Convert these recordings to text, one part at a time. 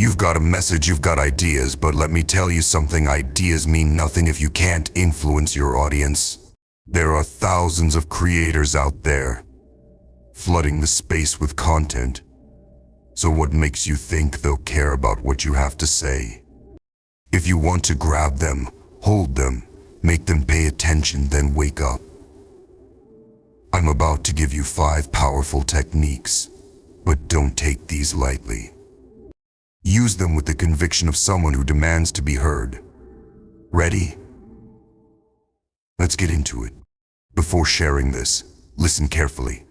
You've got a message, you've got ideas, but let me tell you something, ideas mean nothing if you can't influence your audience. There are thousands of creators out there, flooding the space with content. So what makes you think they'll care about what you have to say? If you want to grab them, hold them, make them pay attention, then wake up. I'm about to give you 5 powerful techniques, but don't take these lightly. Use them with the conviction of someone who demands to be heard. Ready? Let's get into it. Before sharing this, listen carefully.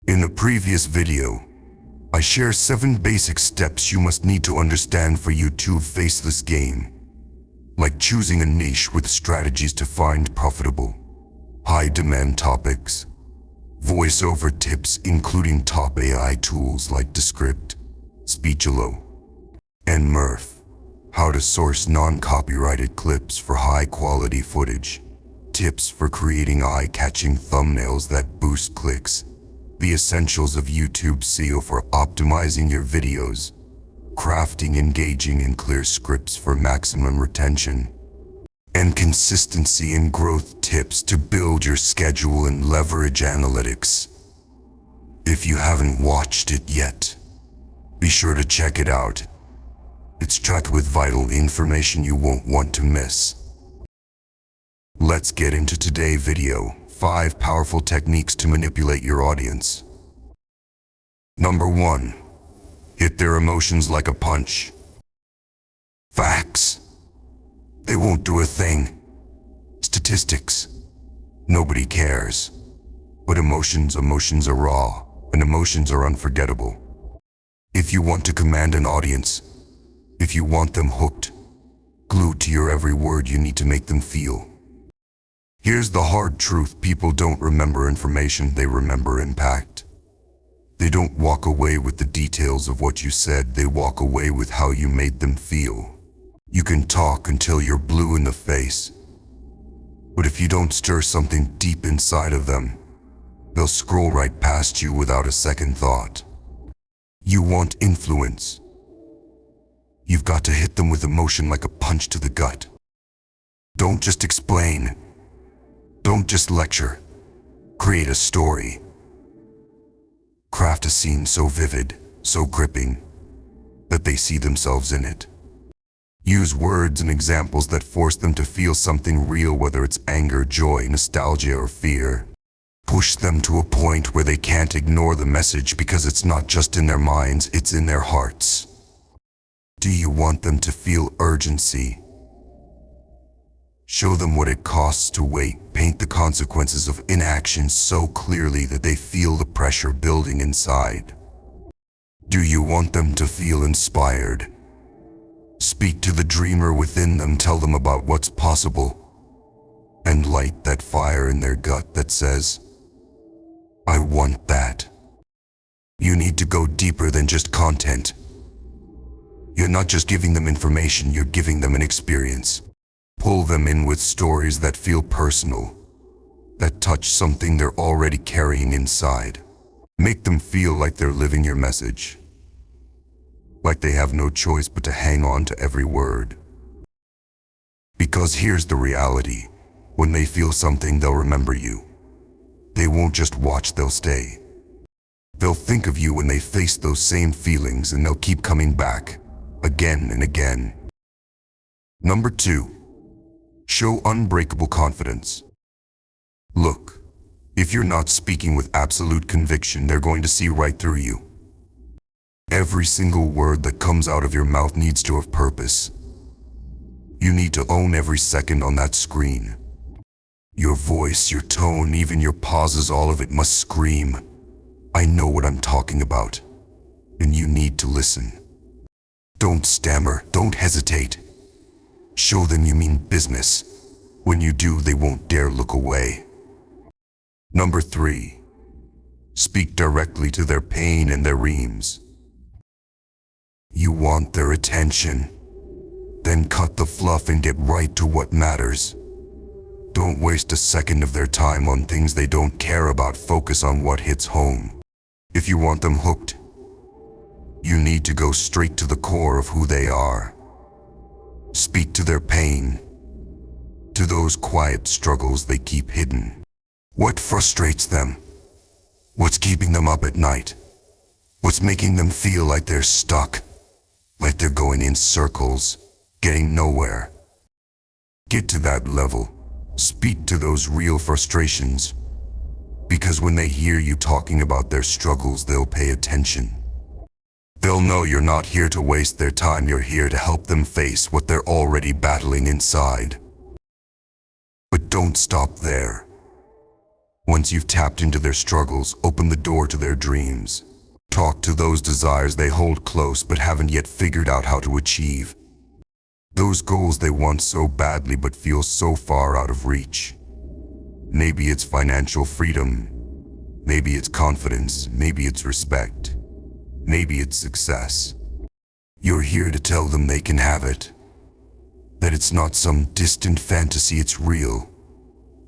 In the previous video, I share 7 basic steps you must need to understand for YouTube Faceless game, like choosing a niche with strategies to find profitable, high-demand topics, voiceover tips including top AI tools like Descript, Speechelo, and Murph, how to source non-copyrighted clips for high-quality footage, tips for creating eye-catching thumbnails that boost clicks, the essentials of YouTube SEO for optimizing your videos, crafting engaging and clear scripts for maximum retention, and consistency and growth tips to build your schedule and leverage analytics. If you haven't watched it yet, be sure to check it out. It's packed with vital information you won't want to miss. Let's get into today's video, 5 powerful techniques to manipulate your audience. Number 1. Hit their emotions like a punch. Facts. They won't do a thing. Statistics. Nobody cares. But emotions are raw, and emotions are unforgettable. If you want to command an audience, if you want them hooked, glued to your every word, you need to make them feel. Here's the hard truth, people don't remember information, they remember impact. They don't walk away with the details of what you said, they walk away with how you made them feel. You can talk until you're blue in the face, but if you don't stir something deep inside of them, they'll scroll right past you without a second thought. You want influence. You've got to hit them with emotion like a punch to the gut. Don't just explain. Don't just lecture. Create a story. Craft a scene so vivid, so gripping, that they see themselves in it. Use words and examples that force them to feel something real, whether it's anger, joy, nostalgia, or fear. Push them to a point where they can't ignore the message, because it's not just in their minds, it's in their hearts. Do you want them to feel urgency? Show them what it costs to wait. Paint the consequences of inaction so clearly that they feel the pressure building inside. Do you want them to feel inspired? Speak to the dreamer within them, tell them about what's possible, and light that fire in their gut that says, I want that. You need to go deeper than just content. You're not just giving them information, you're giving them an experience. Pull them in with stories that feel personal, that touch something they're already carrying inside. Make them feel like they're living your message, like they have no choice but to hang on to every word. Because here's the reality, when they feel something, they'll remember you. They won't just watch, they'll stay. They'll think of you when they face those same feelings, and they'll keep coming back, again and again. Number 2. Show unbreakable confidence. Look, if you're not speaking with absolute conviction, they're going to see right through you. Every single word that comes out of your mouth needs to have purpose. You need to own every second on that screen. Your voice, your tone, even your pauses, all of it must scream, I know what I'm talking about, and you need to listen. Don't stammer, don't hesitate. Show them you mean business. When you do, they won't dare look away. Number 3. Speak directly to their pain and their reams. You want their attention? Then cut the fluff and get right to what matters. Don't waste a second of their time on things they don't care about. Focus on what hits home. If you want them hooked, You need to go straight to the core of who they are. Speak to their pain, to those quiet struggles they keep hidden. What frustrates them? What's keeping them up at night? What's making them feel like they're stuck, like they're going in circles, getting nowhere? Get to that level. Speak to those real frustrations. Because when they hear you talking about their struggles, they'll pay attention. They'll know you're not here to waste their time, you're here to help them face what they're already battling inside. But don't stop there. Once you've tapped into their struggles, open the door to their dreams. Talk to those desires they hold close but haven't yet figured out how to achieve. Those goals they want so badly but feel so far out of reach. Maybe it's financial freedom. Maybe it's confidence. Maybe it's respect. Maybe it's success. You're here to tell them they can have it. That it's not some distant fantasy, it's real.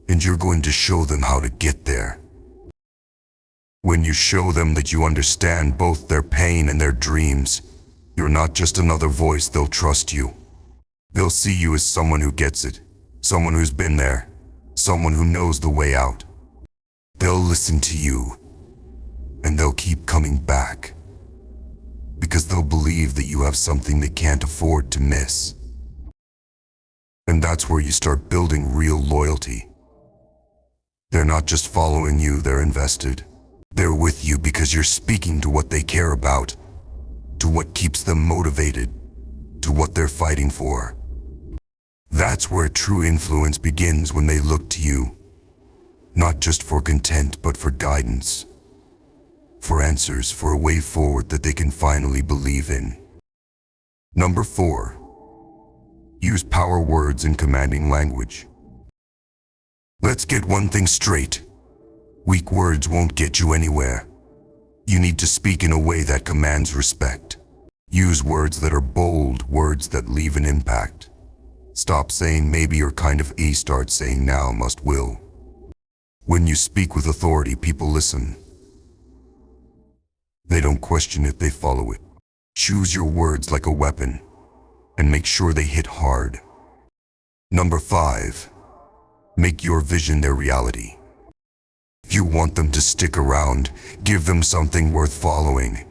And you're going to show them how to get there. When you show them that you understand both their pain and their dreams, you're not just another voice, they'll trust you. They'll see you as someone who gets it, someone who's been there, someone who knows the way out. They'll listen to you, and they'll keep coming back. Because they'll believe that you have something they can't afford to miss. And that's where you start building real loyalty. They're not just following you, they're invested. They're with you because you're speaking to what they care about, to what keeps them motivated, to what they're fighting for. That's where true influence begins, when they look to you, not just for content but for guidance, for answers, for a way forward that they can finally believe in. Number 4. Use power words in commanding language. Let's get one thing straight. Weak words won't get you anywhere. You need to speak in a way that commands respect. Use words that are bold, words that leave an impact. Stop saying maybe or kind of start saying now, must, will. When you speak with authority, people listen. They don't question it, they follow it. Choose your words like a weapon, and make sure they hit hard. Number 5. Make your vision their reality. If you want them to stick around, give them something worth following.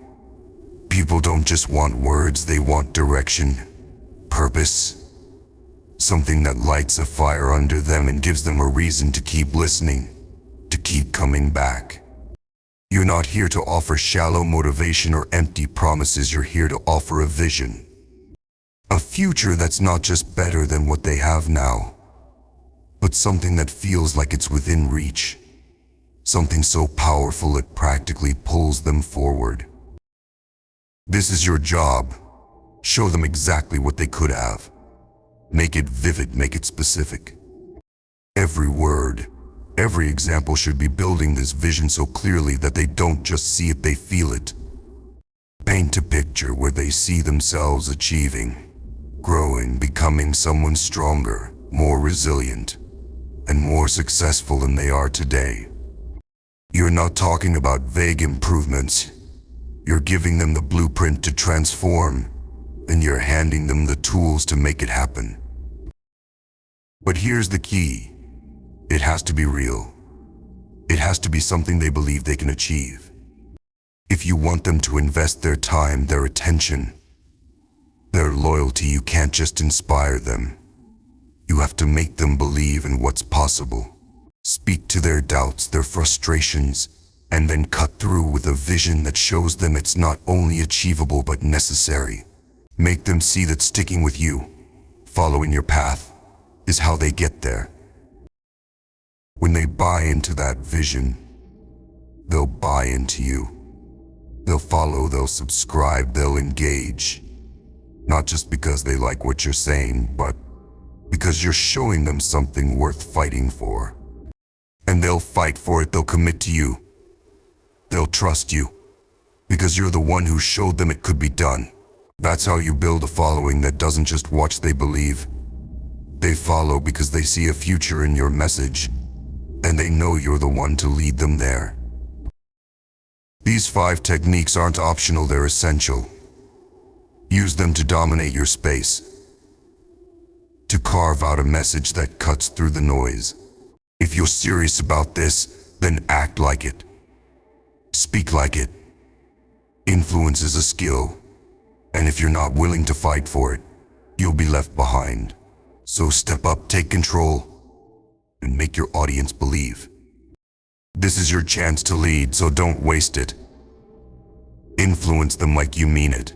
People don't just want words, they want direction, purpose. Something that lights a fire under them and gives them a reason to keep listening, to keep coming back. You're not here to offer shallow motivation or empty promises, you're here to offer a vision. A future that's not just better than what they have now, but something that feels like it's within reach. Something so powerful it practically pulls them forward. This is your job. Show them exactly what they could have. Make it vivid, make it specific. Every word, every example should be building this vision so clearly that they don't just see it, they feel it. Paint a picture where they see themselves achieving, growing, becoming someone stronger, more resilient, and more successful than they are today. You're not talking about vague improvements. You're giving them the blueprint to transform, and you're handing them the tools to make it happen. But here's the key. It has to be real. It has to be something they believe they can achieve. If you want them to invest their time, their attention, their loyalty, you can't just inspire them. You have to make them believe in what's possible. Speak to their doubts, their frustrations, and then cut through with a vision that shows them it's not only achievable but necessary. Make them see that sticking with you, following your path, is how they get there. When they buy into that vision, they'll buy into you. They'll follow, they'll subscribe, they'll engage. Not just because they like what you're saying, but because you're showing them something worth fighting for. And they'll fight for it, they'll commit to you. They'll trust you, because you're the one who showed them it could be done. That's how you build a following that doesn't just watch, they believe. They follow because they see a future in your message, and they know you're the one to lead them there. These 5 techniques aren't optional, they're essential. Use them to dominate your space, to carve out a message that cuts through the noise. If you're serious about this, then act like it. Speak like it. Influence is a skill, and if you're not willing to fight for it, you'll be left behind. So step up, take control, and make your audience believe. This is your chance to lead, so don't waste it. Influence them like you mean it.